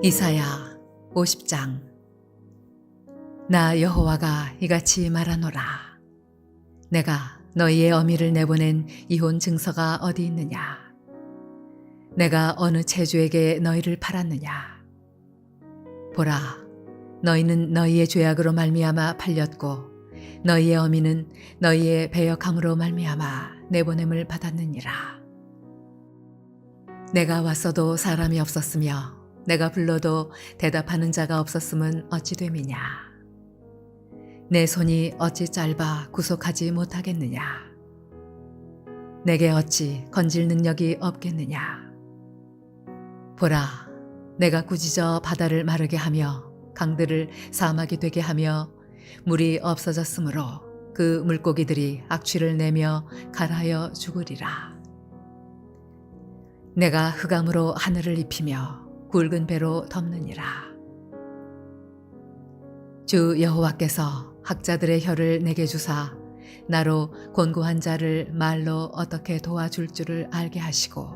이사야 50장. 나 여호와가 이같이 말하노라. 내가 너희의 어미를 내보낸 이혼 증서가 어디 있느냐? 내가 어느 체주에게 너희를 팔았느냐? 보라, 너희는 너희의 죄악으로 말미암아 팔렸고 너희의 어미는 너희의 배역함으로 말미암아 내보냄을 받았느니라. 내가 왔어도 사람이 없었으며 내가 불러도 대답하는 자가 없었음은 어찌 됨이냐? 내 손이 어찌 짧아 구속하지 못하겠느냐? 내게 어찌 건질 능력이 없겠느냐? 보라, 내가 꾸짖어 바다를 마르게 하며 강들을 사막이 되게 하며 물이 없어졌으므로 그 물고기들이 악취를 내며 갈하여 죽으리라. 내가 흑암으로 하늘을 입히며 굵은 배로 덮느니라. 주 여호와께서 학자들의 혀를 내게 주사 나로 곤고한 자를 말로 어떻게 도와줄 줄을 알게 하시고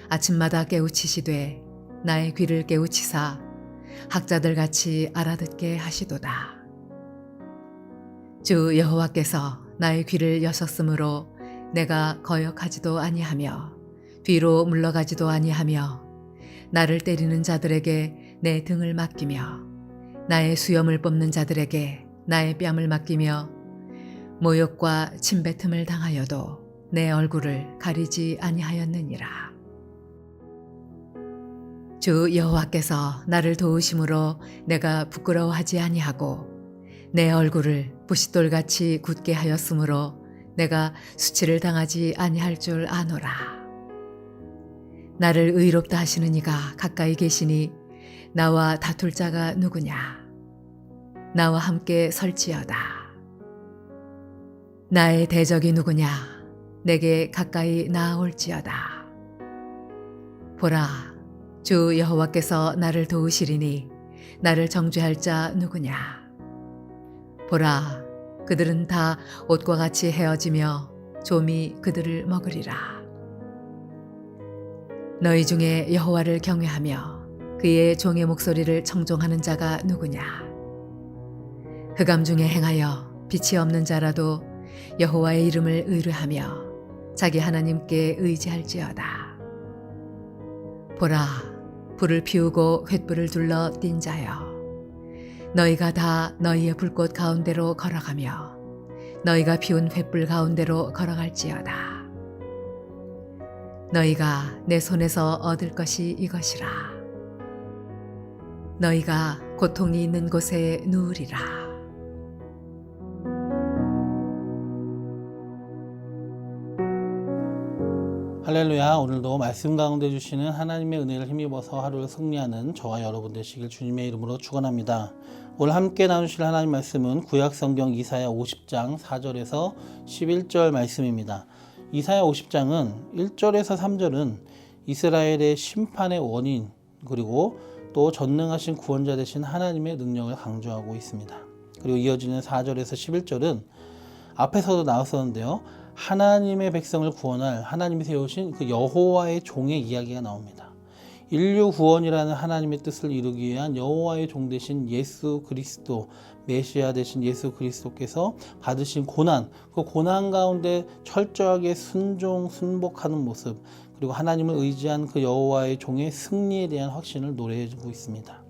아침마다 깨우치시되 나의 귀를 깨우치사 학자들 같이 알아듣게 하시도다. 주 여호와께서 나의 귀를 여셨으므로 내가 거역하지도 아니하며 뒤로 물러가지도 아니하며 나를 때리는 자들에게 내 등을 맡기며 나의 수염을 뽑는 자들에게 나의 뺨을 맡기며 모욕과 침뱉음을 당하여도 내 얼굴을 가리지 아니하였느니라. 주 여호와께서 나를 도우심으로 내가 부끄러워하지 아니하고 내 얼굴을 부싯돌같이 굳게 하였으므로 내가 수치를 당하지 아니할 줄 아노라. 나를 의롭다 하시는 이가 가까이 계시니 나와 다툴 자가 누구냐? 나와 함께 설지어다. 나의 대적이 누구냐? 내게 가까이 나아올지어다. 보라, 주 여호와께서 나를 도우시리니 나를 정죄할 자 누구냐? 보라, 그들은 다 옷과 같이 헤어지며 좀이 그들을 먹으리라. 너희 중에 여호와를 경외하며 그의 종의 목소리를 청종하는 자가 누구냐? 흑암 중에 행하여 빛이 없는 자라도 여호와의 이름을 의뢰하며 자기 하나님께 의지할지어다. 보라, 불을 피우고 횃불을 둘러 띈 자여, 너희가 다 너희의 불꽃 가운데로 걸어가며 너희가 피운 횃불 가운데로 걸어갈지어다. 너희가 내 손에서 얻을 것이 이것이라. 너희가 고통이 있는 곳에 누우리라. 할렐루야. 오늘도 말씀 가운데 주시는 하나님의 은혜를 힘입어서 하루를 승리하는 저와 여러분 되시길 주님의 이름으로 축원합니다. 오늘 함께 나누실 하나님 말씀은 구약성경 이사야 50장 4절에서 11절 말씀입니다. 이사야 50장은 1절에서 3절은 이스라엘의 심판의 원인 그리고 또 전능하신 구원자 되신 하나님의 능력을 강조하고 있습니다. 그리고 이어지는 4절에서 11절은 앞에서도 나왔었는데요. 하나님의 백성을 구원할 하나님이 세우신 그 여호와의 종의 이야기가 나옵니다. 인류 구원이라는 하나님의 뜻을 이루기 위한 여호와의 종 되신 예수 그리스도, 메시아 되신 예수 그리스도께서 받으신 고난, 그 고난 가운데 철저하게 순복하는 모습, 그리고 하나님을 의지한 그 여호와의 종의 승리에 대한 확신을 노래해주고 있습니다.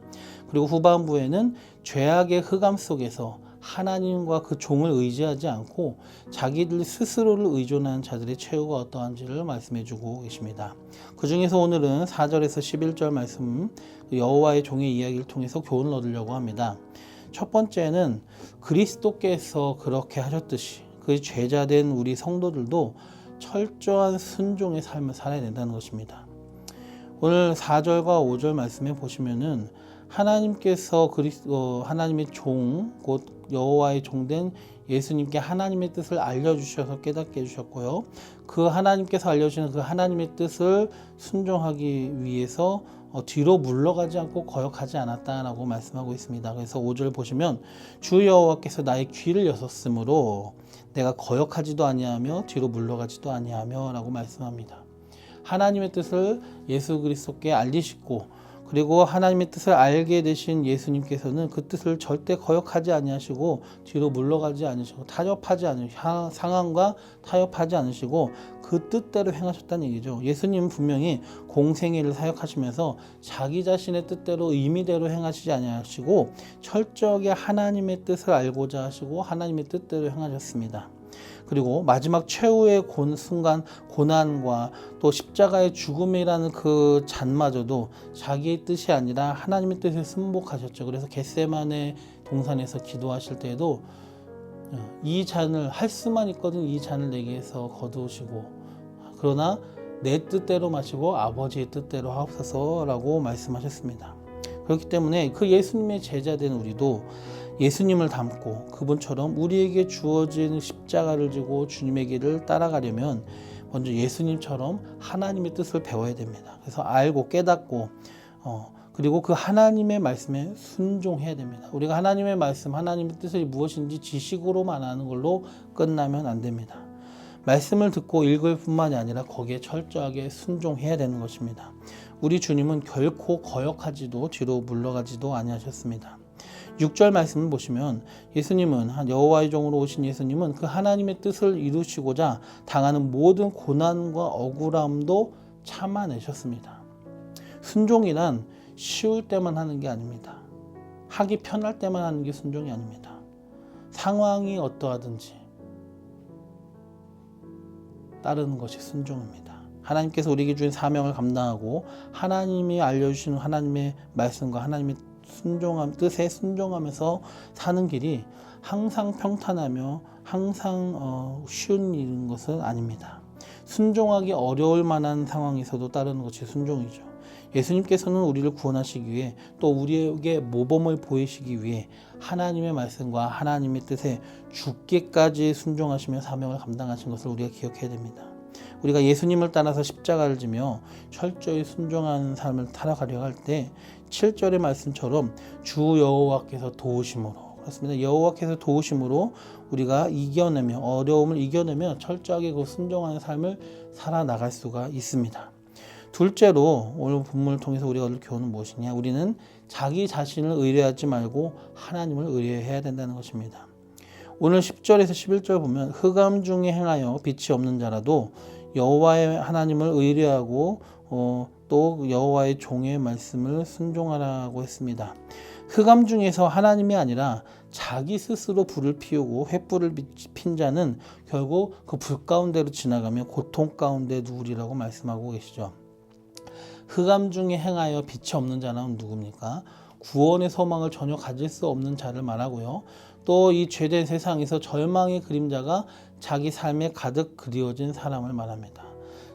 그리고 후반부에는 죄악의 흑암 속에서 하나님과 그 종을 의지하지 않고 자기들 스스로를 의존하는 자들의 최후가 어떠한지를 말씀해주고 계십니다. 그 중에서 오늘은 4절에서 11절 말씀 여호와의 종의 이야기를 통해서 교훈을 얻으려고 합니다. 첫 번째는 그리스도께서 그렇게 하셨듯이 그 제자된 우리 성도들도 철저한 순종의 삶을 살아야 된다는 것입니다. 오늘 4절과 5절 말씀에 보시면은 하나님께서 하나님의 종, 곧 여호와의 종된 예수님께 하나님의 뜻을 알려주셔서 깨닫게 해주셨고요. 그 하나님께서 알려주시는 그 하나님의 뜻을 순종하기 위해서 뒤로 물러가지 않고 거역하지 않았다라고 말씀하고 있습니다. 그래서 5절 보시면 주 여호와께서 나의 귀를 여셨으므로 내가 거역하지도 아니하며 뒤로 물러가지도 아니하며 라고 말씀합니다. 하나님의 뜻을 예수 그리스도께 알리시고 그리고 하나님의 뜻을 알게 되신 예수님께서는 그 뜻을 절대 거역하지 아니하시고 뒤로 물러가지 않으시고 상황과 타협하지 않으시고 그 뜻대로 행하셨다는 얘기죠. 예수님은 분명히 공생애를 사역하시면서 자기 자신의 뜻대로 의미대로 행하시지 아니하시고 철저하게 하나님의 뜻을 알고자 하시고 하나님의 뜻대로 행하셨습니다. 그리고 마지막 최후의 순간 고난과 또 십자가의 죽음이라는 그 잔마저도 자기의 뜻이 아니라 하나님의 뜻에 순복하셨죠. 그래서 겟세마네 동산에서 기도하실 때에도 이 잔을 할 수만 있거든 이 잔을 내게서 거두시고 그러나 내 뜻대로 마시고 아버지의 뜻대로 하옵소서라고 말씀하셨습니다. 그렇기 때문에 그 예수님의 제자된 우리도 예수님을 닮고 그분처럼 우리에게 주어진 십자가를 지고 주님의 길을 따라가려면 먼저 예수님처럼 하나님의 뜻을 배워야 됩니다. 그래서 알고 깨닫고 그리고 그 하나님의 말씀에 순종해야 됩니다. 우리가 하나님의 말씀, 하나님의 뜻이 무엇인지 지식으로만 아는 걸로 끝나면 안 됩니다. 말씀을 듣고 읽을 뿐만이 아니라 거기에 철저하게 순종해야 되는 것입니다. 우리 주님은 결코 거역하지도 뒤로 물러가지도 아니하셨습니다. 6절 말씀을 보시면 예수님은 여호와의 종으로 오신 예수님은 그 하나님의 뜻을 이루시고자 당하는 모든 고난과 억울함도 참아내셨습니다. 순종이란 쉬울 때만 하는 게 아닙니다. 하기 편할 때만 하는 게 순종이 아닙니다. 상황이 어떠하든지 따르는 것이 순종입니다. 하나님께서 우리에게 주신 사명을 감당하고 하나님이 알려주시는 하나님의 말씀과 하나님의 뜻에 순종하면서 사는 길이 항상 평탄하며 항상 쉬운 일인 것은 아닙니다. 순종하기 어려울 만한 상황에서도 따르는 것이 순종이죠. 예수님께서는 우리를 구원하시기 위해 또 우리에게 모범을 보이시기 위해 하나님의 말씀과 하나님의 뜻에 죽기까지 순종하시며 사명을 감당하신 것을 우리가 기억해야 됩니다. 우리가 예수님을 따라서 십자가를 지며 철저히 순종하는 삶을 살아가려 할 때 7절의 말씀처럼 주 여호와께서 도우심으로 그렇습니다. 여호와께서 도우심으로 우리가 이겨내며 어려움을 이겨내며 철저하게 그 순종하는 삶을 살아나갈 수가 있습니다. 둘째로 오늘 본문을 통해서 우리가 얻을 교훈은 무엇이냐? 우리는 자기 자신을 의뢰하지 말고 하나님을 의뢰해야 된다는 것입니다. 오늘 10절에서 11절 보면 흑암 중에 행하여 빛이 없는 자라도 여호와의 하나님을 의뢰하고 또 여호와의 종의 말씀을 순종하라고 했습니다. 흑암 중에서 하나님이 아니라 자기 스스로 불을 피우고 횃불을 핀 자는 결국 그 불 가운데로 지나가며 고통 가운데 누우리라고 말씀하고 계시죠. 흑암 중에 행하여 빛이 없는 자는 누굽니까? 구원의 소망을 전혀 가질 수 없는 자를 말하고요. 또 이 죄된 세상에서 절망의 그림자가 자기 삶에 가득 그리워진 사람을 말합니다.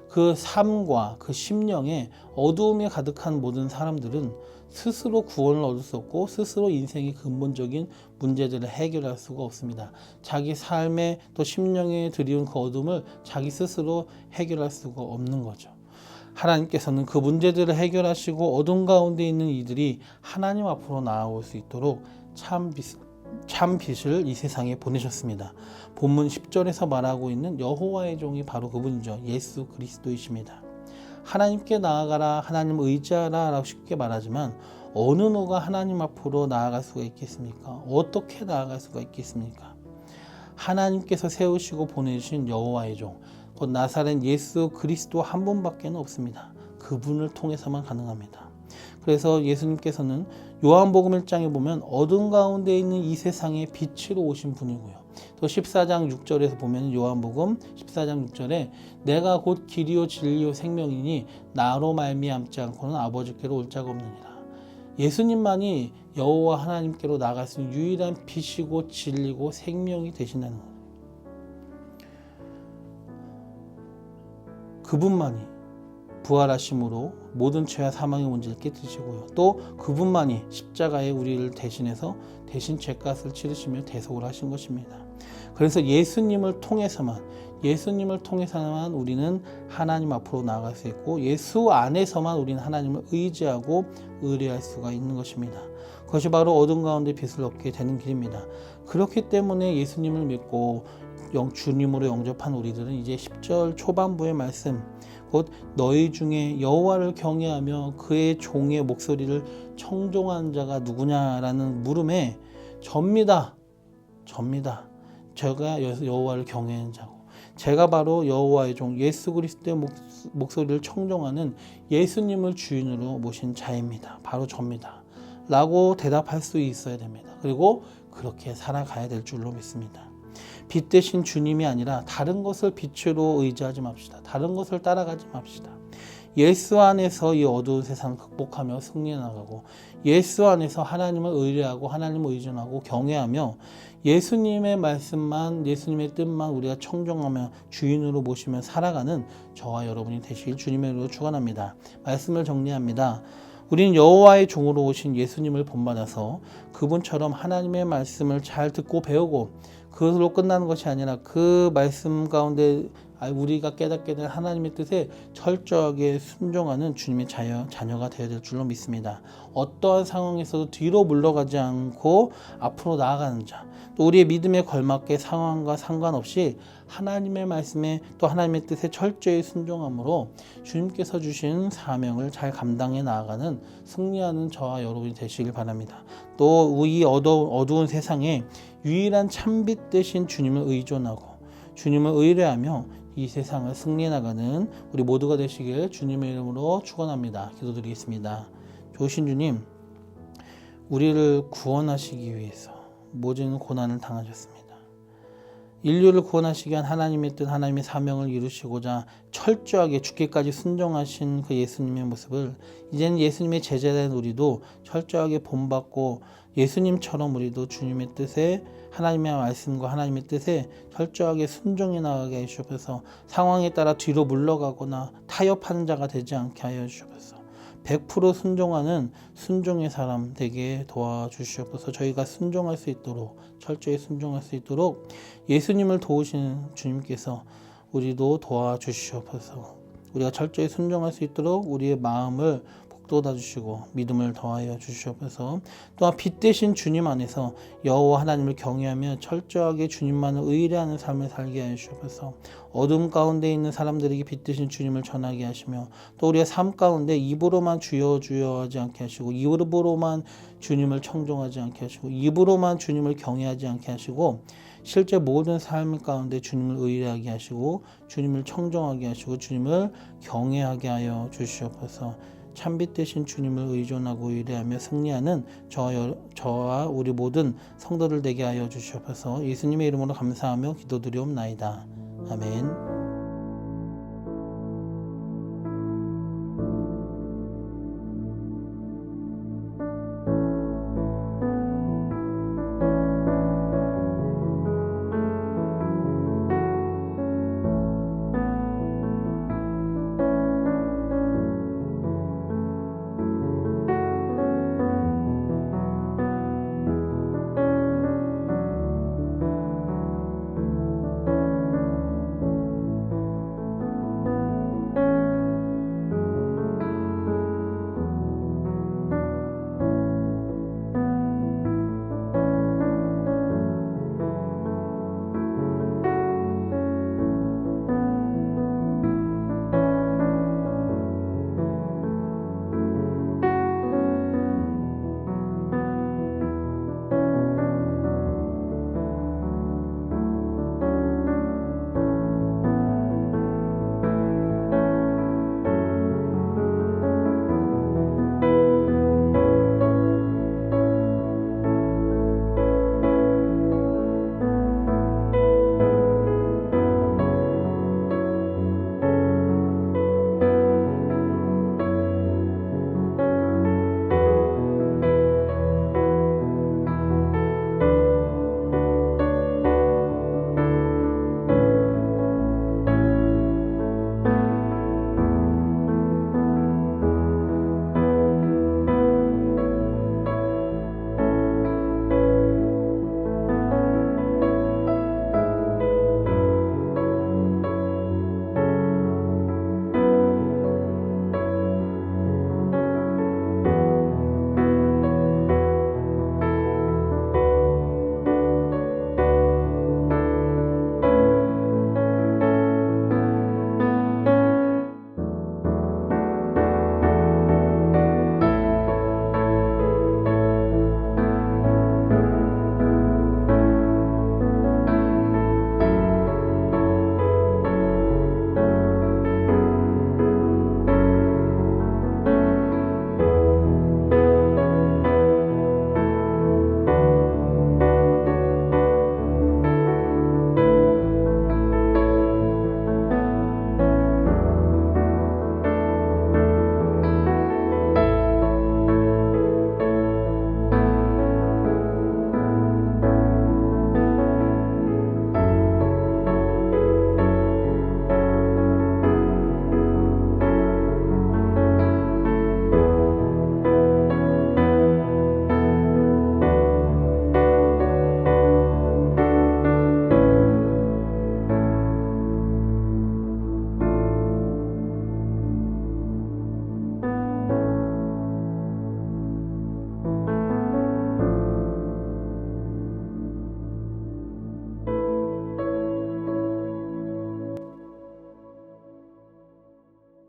그 삶과 그 심령에 어두움이 가득한 모든 사람들은 스스로 구원을 얻을 수 없고 스스로 인생의 근본적인 문제들을 해결할 수가 없습니다. 자기 삶에 또 심령에 들이운 그 어둠을 자기 스스로 해결할 수가 없는 거죠. 하나님께서는 그 문제들을 해결하시고 어둠 가운데 있는 이들이 하나님 앞으로 나아올 수 있도록 참 빛을 이 세상에 보내셨습니다. 본문 10절에서 말하고 있는 여호와의 종이 바로 그분이죠. 예수 그리스도이십니다. 하나님께 나아가라, 하나님 의지하라 라고 쉽게 말하지만 어느 누가 하나님 앞으로 나아갈 수가 있겠습니까? 어떻게 나아갈 수가 있겠습니까? 하나님께서 세우시고 보내주신 여호와의 종, 곧 나사렛 예수 그리스도 한 분밖에 없습니다. 그분을 통해서만 가능합니다. 그래서 예수님께서는 요한복음 1장에 보면 어둠 가운데 있는 이 세상에 빛으로 오신 분이고요. 또 14장 6절에서 보면 요한복음 14장 6절에 내가 곧 길이요 진리요 생명이니 나로 말미암지 않고는 아버지께로 올 자가 없느니라. 예수님만이 여호와 하나님께로 나아갈 수 있는 유일한 빛이고 진리고 생명이 되신다는 거예요. 그분만이 부활하심으로 모든 죄와 사망의 문제를 깨뜨리시고요. 또 그분만이 십자가에 우리를 대신해서 대신 죄값을 치르시며 대속을 하신 것입니다. 그래서 예수님을 통해서만 우리는 하나님 앞으로 나아갈 수 있고 예수 안에서만 우리는 하나님을 의지하고 의뢰할 수가 있는 것입니다. 그것이 바로 어둠 가운데 빛을 얻게 되는 길입니다. 그렇기 때문에 예수님을 믿고 주님으로 영접한 우리들은 이제 10절 초반부의 말씀 곧 너희 중에 여호와를 경외하며 그의 종의 목소리를 청종하는 자가 누구냐라는 물음에 접니다. 제가 여호와를 경외하는 자고 제가 바로 여호와의 종 예수 그리스도의 목소리를 청종하는 예수님을 주인으로 모신 자입니다. 바로 접니다. 라고 대답할 수 있어야 됩니다. 그리고 그렇게 살아가야 될 줄로 믿습니다. 빛 대신 주님이 아니라 다른 것을 빛으로 의지하지 맙시다. 다른 것을 따라가지 맙시다. 예수 안에서 이 어두운 세상을 극복하며 승리해 나가고 예수 안에서 하나님을 의뢰하고 하나님을 의존하고 경외하며 예수님의 말씀만 예수님의 뜻만 우리가 청정하며 주인으로 모시며 살아가는 저와 여러분이 되시길 주님의 이름으로 축원합니다. 말씀을 정리합니다. 우리는 여호와의 종으로 오신 예수님을 본받아서 그분처럼 하나님의 말씀을 잘 듣고 배우고 그것으로 끝나는 것이 아니라 그 말씀 가운데 우리가 깨닫게 될 하나님의 뜻에 철저하게 순종하는 주님의 자녀가 되어야 될 줄로 믿습니다. 어떠한 상황에서도 뒤로 물러가지 않고 앞으로 나아가는 자, 또 우리의 믿음에 걸맞게 상황과 상관없이 하나님의 말씀에 또 하나님의 뜻에 철저히 순종함으로 주님께서 주신 사명을 잘 감당해 나아가는 승리하는 저와 여러분이 되시길 바랍니다. 또 이 어두운 세상에 유일한 참빛 되신 주님을 의존하고 주님을 의뢰하며 이 세상을 승리해 나가는 우리 모두가 되시길 주님의 이름으로 축원합니다. 기도드리겠습니다. 좋으신 주님, 우리를 구원하시기 위해서 모든 고난을 당하셨습니다. 인류를 구원하시기 위한 하나님의 뜻, 하나님의 사명을 이루시고자 철저하게 죽기까지 순종하신 그 예수님의 모습을 이제는 예수님의 제자된 우리도 철저하게 본받고 예수님처럼 우리도 주님의 뜻에 하나님의 말씀과 하나님의 뜻에 철저하게 순종해 나가게 해주셔서 상황에 따라 뒤로 물러가거나 타협하는 자가 되지 않게 하여 주셔서 100% 순종하는 순종의 사람 되게 도와주시옵소서. 저희가 순종할 수 있도록 철저히 순종할 수 있도록 예수님을 도우시는 주님께서 우리도 도와주시옵소서. 우리가 철저히 순종할 수 있도록 우리의 마음을 북돋아주시고 믿음을 더하여 주시옵소서. 또한 빛 대신 주님 안에서 여호와 하나님을 경외하며 철저하게 주님만을 의뢰하는 삶을 살게 하여 주시옵소서. 어둠 가운데 있는 사람들에게 빛 대신 주님을 전하게 하시며 또 우리의 삶 가운데 입으로만 주여 주여 하지 않게 하시고 입으로만 주님을 청종하지 않게 하시고 입으로만 주님을 경외하지 않게 하시고 실제 모든 삶 가운데 주님을 의뢰하게 하시고 주님을 청종하게 하시고 주님을 경외하게 하여 주시옵소서. 참빛 되신 주님을 의존하고 의뢰하며 승리하는 저와 우리 모든 성도들 되게 하여 주시옵소서. 예수님의 이름으로 감사하며 기도드리옵나이다. 아멘.